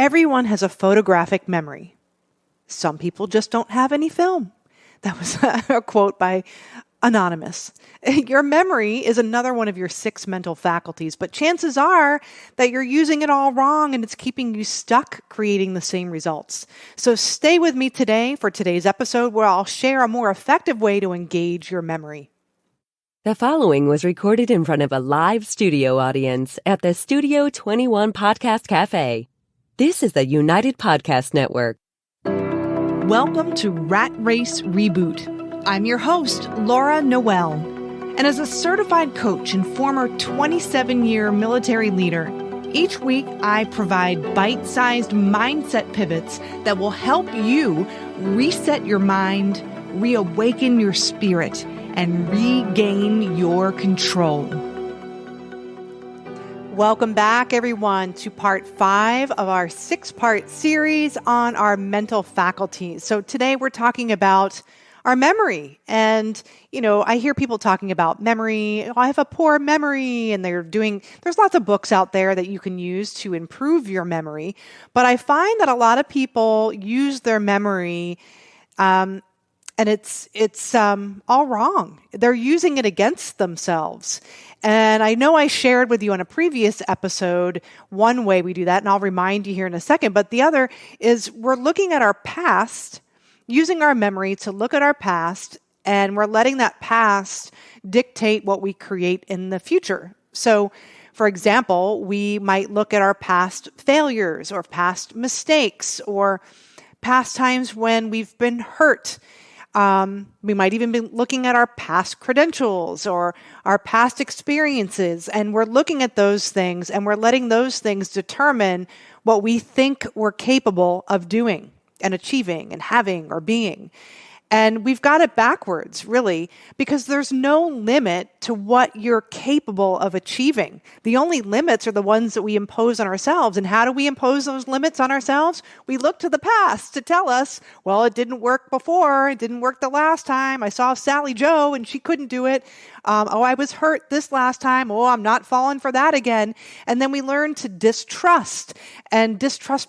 everyone has a photographic memory. Some people just don't have any film. That was a quote by Anonymous. Your memory is another one of your 6 mental faculties, but chances are that you're using it all wrong and it's keeping you stuck creating the same results. So stay with me today for today's episode where I'll share a more effective way to engage your memory. The following was recorded in front of a live studio audience at the Studio 21 Podcast Cafe. This is the United Podcast Network. Welcome to Rat Race Reboot. I'm your host, Laura Noel. And as a certified coach and former 27-year military leader, each week I provide bite-sized mindset pivots that will help you reset your mind, reawaken your spirit, and regain your control. Welcome back, everyone, to part 5 of our 6-part series on our mental faculties. So today we're talking about our memory. And, I hear people talking about memory. I have a poor memory, and there's lots of books out there that you can use to improve your memory. But I find that a lot of people use their memory, and it's all wrong. They're using it against themselves. And I know I shared with you on a previous episode one way we do that, and I'll remind you here in a second. But the other is we're looking at our past, using our memory to look at our past, and we're letting that past dictate what we create in the future. So, for example, we might look at our past failures or past mistakes or past times when we've been hurt. We might even be looking at our past credentials or our past experiences, and we're looking at those things and we're letting those things determine what we think we're capable of doing and achieving and having or being. And we've got it backwards, really, because there's no limit to what you're capable of achieving. The only limits are the ones that we impose on ourselves. And how do we impose those limits on ourselves? We look to the past to tell us, well, it didn't work before. It didn't work the last time. I saw Sally Joe and she couldn't do it. I was hurt this last time. I'm not falling for that again. And then we learn to distrust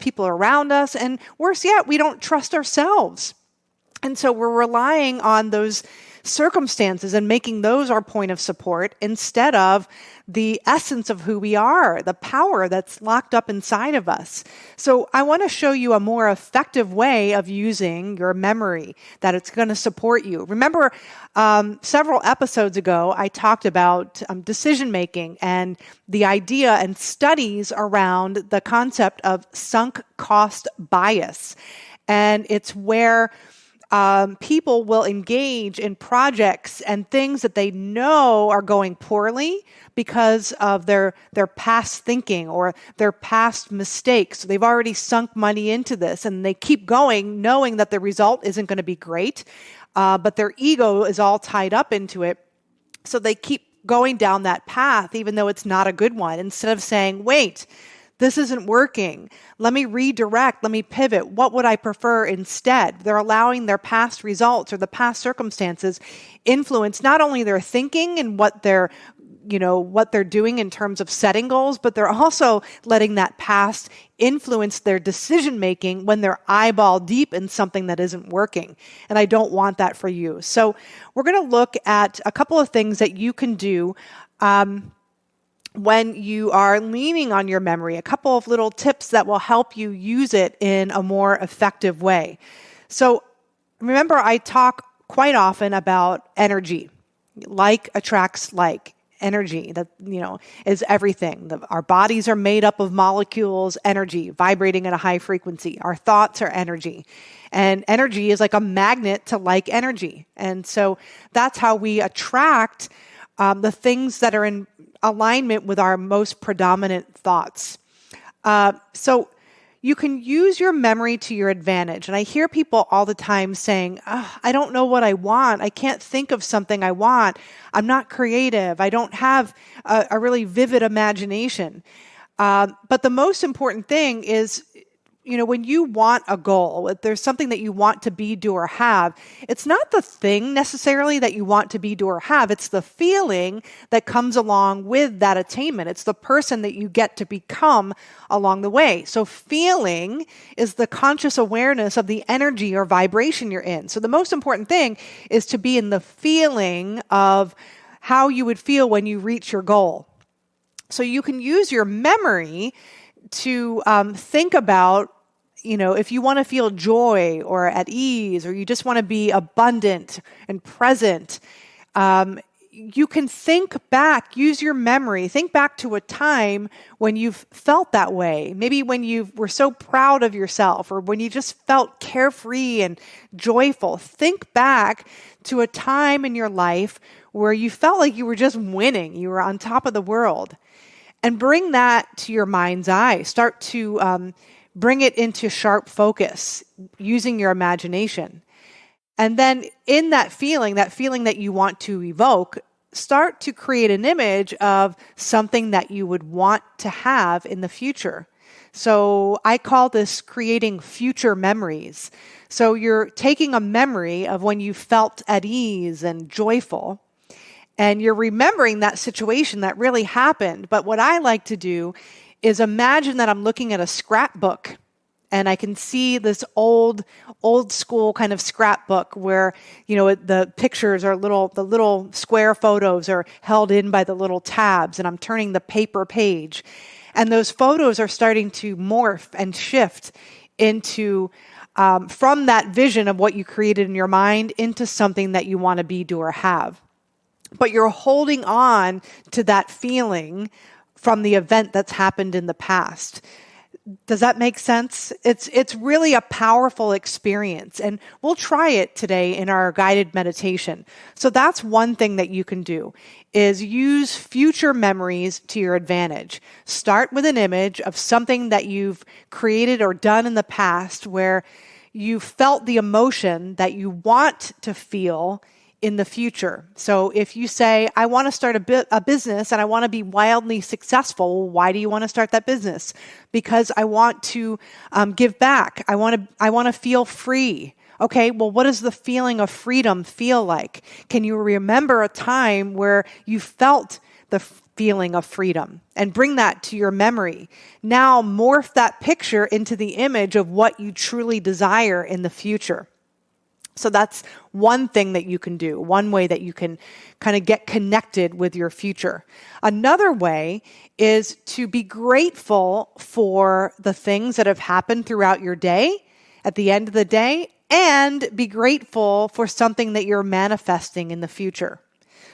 people around us. And worse yet, we don't trust ourselves. And so we're relying on those circumstances and making those our point of support instead of the essence of who we are, the power that's locked up inside of us. So I want to show you a more effective way of using your memory, that it's going to support you. Remember, several episodes ago, I talked about decision-making and the idea and studies around the concept of sunk cost bias. And it's where people will engage in projects and things that they know are going poorly because of their past thinking or their past mistakes. So they've already sunk money into this, and they keep going knowing that the result isn't going to be great, but their ego is all tied up into it. So they keep going down that path, even though it's not a good one, instead of saying, wait, this isn't working. Let me redirect. Let me pivot. What would I prefer instead? They're allowing their past results or the past circumstances influence not only their thinking and what they're doing in terms of setting goals, but they're also letting that past influence their decision making when they're eyeball deep in something that isn't working. And I don't want that for you. So we're going to look at a couple of things that you can do when you are leaning on your memory, a couple of little tips that will help you use it in a more effective way. So remember, I talk quite often about energy. Like attracts like. Energy, that, is everything. Our bodies are made up of molecules, energy, vibrating at a high frequency. Our thoughts are energy. And energy is like a magnet to like energy. And so that's how we attract the things that are in alignment with our most predominant thoughts. So you can use your memory to your advantage. And I hear people all the time saying, I don't know what I want. I can't think of something I want. I'm not creative. I don't have a really vivid imagination. But the most important thing is when you want a goal, if there's something that you want to be, do, or have, it's not the thing necessarily that you want to be, do, or have. It's the feeling that comes along with that attainment. It's the person that you get to become along the way. So feeling is the conscious awareness of the energy or vibration you're in. So the most important thing is to be in the feeling of how you would feel when you reach your goal. So you can use your memory to think about, if you want to feel joy or at ease, or you just want to be abundant and present, you can think back, use your memory, think back to a time when you've felt that way. Maybe when you were so proud of yourself, or when you just felt carefree and joyful. Think back to a time in your life where you felt like you were just winning, you were on top of the world. And bring that to your mind's eye. Start to bring it into sharp focus using your imagination. And then in that feeling that you want to evoke, start to create an image of something that you would want to have in the future. So I call this creating future memories. So you're taking a memory of when you felt at ease and joyful, and you're remembering that situation that really happened. But what I like to do is imagine that I'm looking at a scrapbook, and I can see this old school kind of scrapbook where, the pictures are the little square photos are held in by the little tabs, and I'm turning the paper page. And those photos are starting to morph and shift into, from that vision of what you created in your mind into something that you want to be, do, or have. But you're holding on to that feeling from the event that's happened in the past. Does that make sense? It's really a powerful experience, and we'll try it today in our guided meditation. So that's one thing that you can do, is use future memories to your advantage. Start with an image of something that you've created or done in the past where you felt the emotion that you want to feel in the future. So if you say, I want to start a business and I want to be wildly successful, why do you want to start that business? Because I want to give back. I want to feel free. Okay, well, what does the feeling of freedom feel like? Can you remember a time where you felt the feeling of freedom and bring that to your memory? Now morph that picture into the image of what you truly desire in the future. So that's one thing that you can do, one way that you can kind of get connected with your future. Another way is to be grateful for the things that have happened throughout your day, at the end of the day, and be grateful for something that you're manifesting in the future.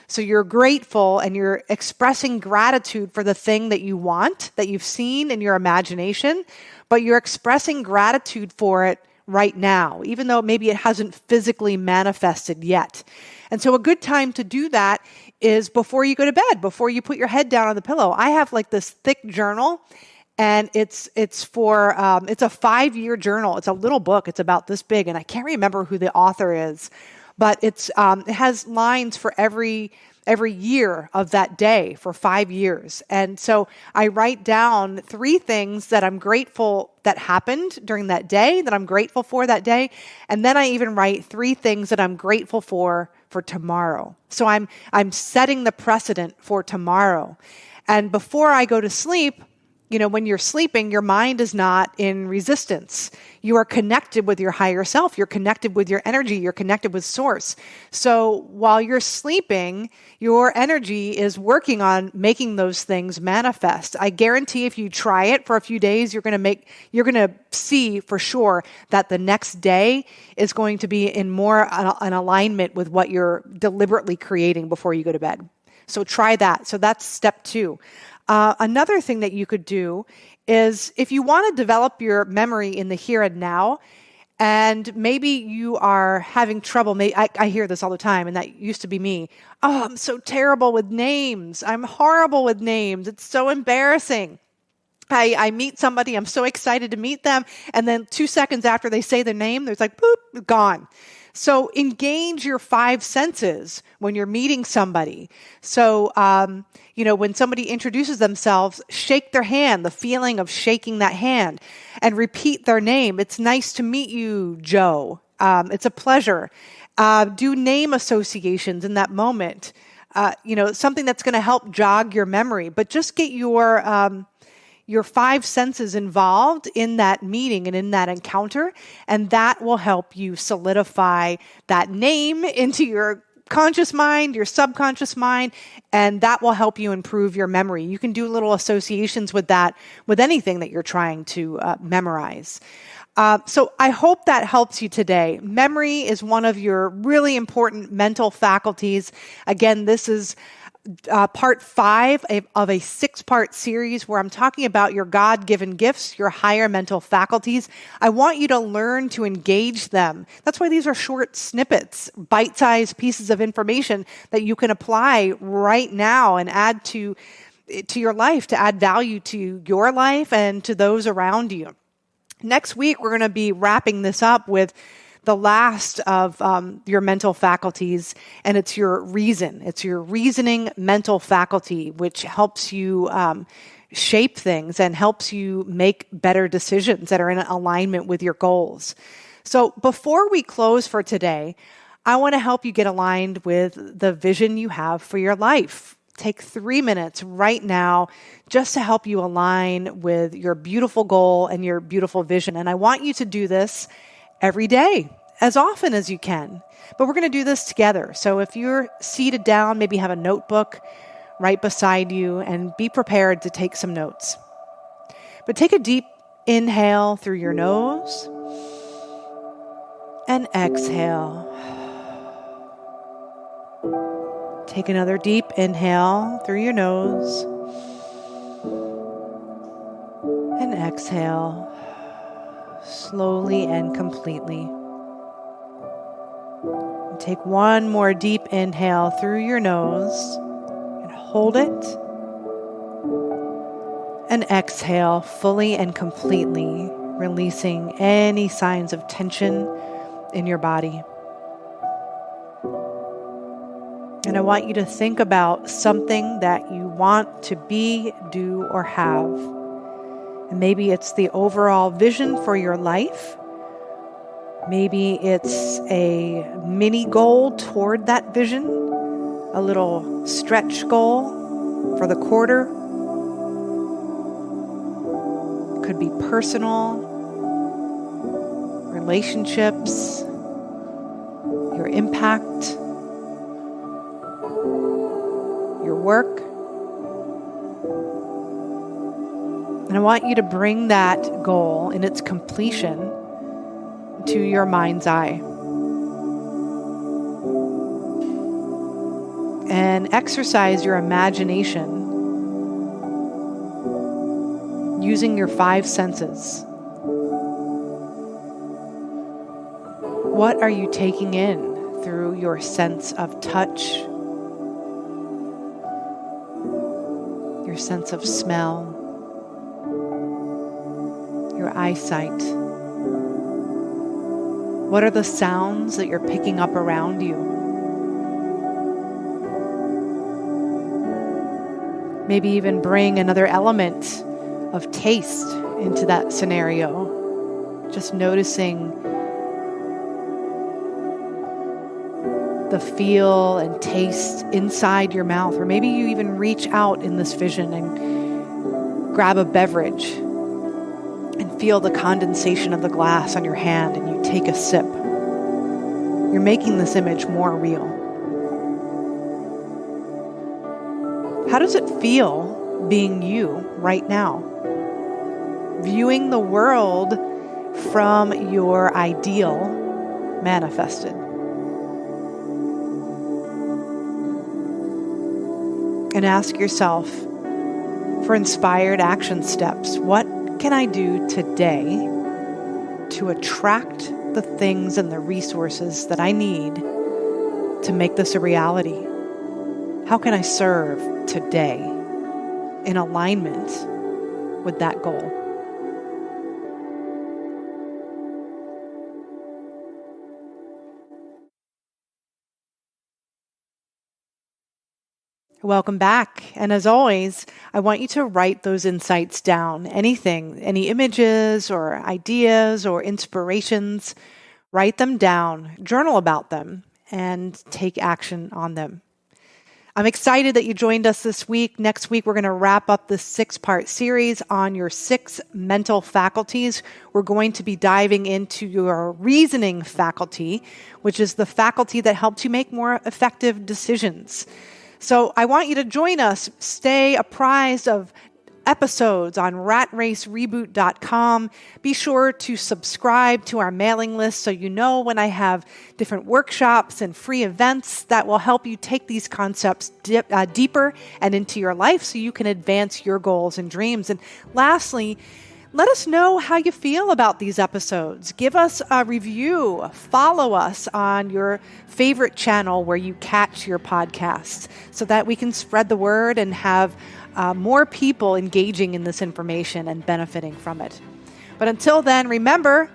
So you're grateful and you're expressing gratitude for the thing that you want, that you've seen in your imagination, but you're expressing gratitude for it right now, even though maybe it hasn't physically manifested yet. And so a good time to do that is before you go to bed, before you put your head down on the pillow. I have like this thick journal, and it's a 5-year journal. It's a little book. It's about this big, and I can't remember who the author is, but it has lines for every year of that day for 5 years. And so I write down 3 things that I'm grateful that happened during that day, that I'm grateful for that day. And then I even write 3 things that I'm grateful for tomorrow. So I'm setting the precedent for tomorrow. And before I go to sleep, when you're sleeping, your mind is not in resistance. You are connected with your higher self. You're connected with your energy. You're connected with source. So while you're sleeping, your energy is working on making those things manifest. I guarantee if you try it for a few days, you're going to see for sure that the next day is going to be in more an alignment with what you're deliberately creating before you go to bed. So try that. So that's step 2. Another thing that you could do is if you want to develop your memory in the here and now, and maybe you are having trouble. I hear this all the time, and that used to be me. Oh, I'm so terrible with names. I'm horrible with names. It's so embarrassing. I meet somebody, I'm so excited to meet them, and then 2 seconds after they say the name, there's like, boop, gone. So engage your five senses when you're meeting somebody. So, when somebody introduces themselves, shake their hand, the feeling of shaking that hand, and repeat their name. It's nice to meet you, Joe. It's a pleasure. Do name associations in that moment. Something that's going to help jog your memory, but just get your five senses involved in that meeting and in that encounter, and that will help you solidify that name into your conscious mind, your subconscious mind, and that will help you improve your memory. You can do little associations with that, with anything that you're trying to memorize. So I hope that helps you today. Memory is one of your really important mental faculties. Again, this is part 5 of a 6-part series where I'm talking about your God-given gifts, your higher mental faculties. I want you to learn to engage them. That's why these are short snippets, bite-sized pieces of information that you can apply right now and add to your life, to add value to your life and to those around you. Next week, we're going to be wrapping this up with the last of your mental faculties, and it's your reason. It's your reasoning mental faculty, which helps you shape things and helps you make better decisions that are in alignment with your goals. So before we close for today, I want to help you get aligned with the vision you have for your life. Take 3 minutes right now just to help you align with your beautiful goal and your beautiful vision. And I want you to do this every day, as often as you can. But we're going to do this together. So if you're seated down, maybe have a notebook right beside you and be prepared to take some notes. But take a deep inhale through your nose and exhale. Take another deep inhale through your nose and exhale slowly and completely. Take one more deep inhale through your nose and hold it. And exhale fully and completely, releasing any signs of tension in your body. And I want you to think about something that you want to be, do, or have. And maybe it's the overall vision for your life. Maybe it's a mini goal toward that vision, a little stretch goal for the quarter. It could be personal, relationships, your impact, your work. And I want you to bring that goal in its completion to your mind's eye. And exercise your imagination using your 5 senses. What are you taking in through your sense of touch, your sense of smell, your eyesight? What are the sounds that you're picking up around you? Maybe even bring another element of taste into that scenario. Just noticing the feel and taste inside your mouth. Or maybe you even reach out in this vision and grab a beverage and feel the condensation of the glass on your hand and you take a sip. You're making this image more real. How does it feel being you right now? Viewing the world from your ideal manifested. And ask yourself for inspired action steps. What can I do today to attract the things and the resources that I need to make this a reality? How can I serve today in alignment with that goal? Welcome back. And as always, I want you to write those insights down. Anything, any images or ideas or inspirations, write them down, journal about them, and take action on them. I'm excited that you joined us this week. Next week, we're going to wrap up this 6-part series on your 6 mental faculties. We're going to be diving into your reasoning faculty, which is the faculty that helps you make more effective decisions. So I want you to join us. Stay apprised of episodes on ratracereboot.com. Be sure to subscribe to our mailing list so you know when I have different workshops and free events that will help you take these concepts deeper and into your life so you can advance your goals and dreams. And lastly, let us know how you feel about these episodes. Give us a review. Follow us on your favorite channel where you catch your podcasts so that we can spread the word and have more people engaging in this information and benefiting from it. But until then, remember,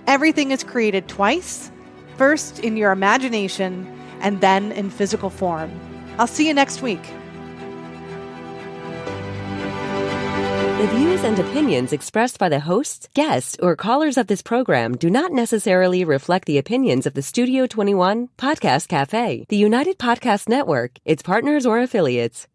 everything is created twice, first in your imagination and then in physical form. I'll see you next week. The views and opinions expressed by the hosts, guests, or callers of this program do not necessarily reflect the opinions of the Studio 21 Podcast Cafe, the United Podcast Network, its partners, or affiliates.